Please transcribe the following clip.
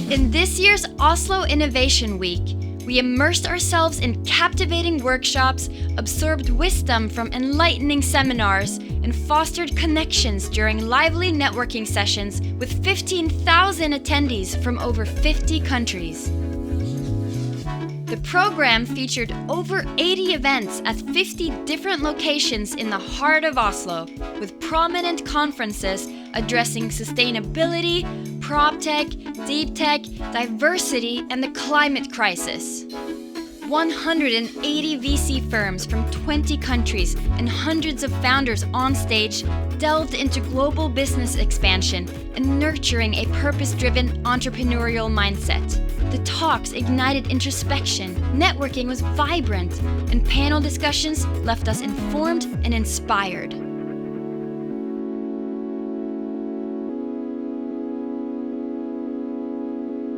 In this year's Oslo Innovation Week, we immersed ourselves in captivating workshops, absorbed wisdom from enlightening seminars, and fostered connections during lively networking sessions with 15,000 attendees from over 50 countries. The program featured over 80 events at 50 different locations in the heart of Oslo, with prominent conferences addressing sustainability, PropTech, Deep Tech, diversity, and the climate crisis. 180 VC firms from 20 countries and hundreds of founders on stage delved into global business expansion and nurturing a purpose-driven entrepreneurial mindset. The talks ignited introspection, networking was vibrant, and panel discussions left us informed and inspired.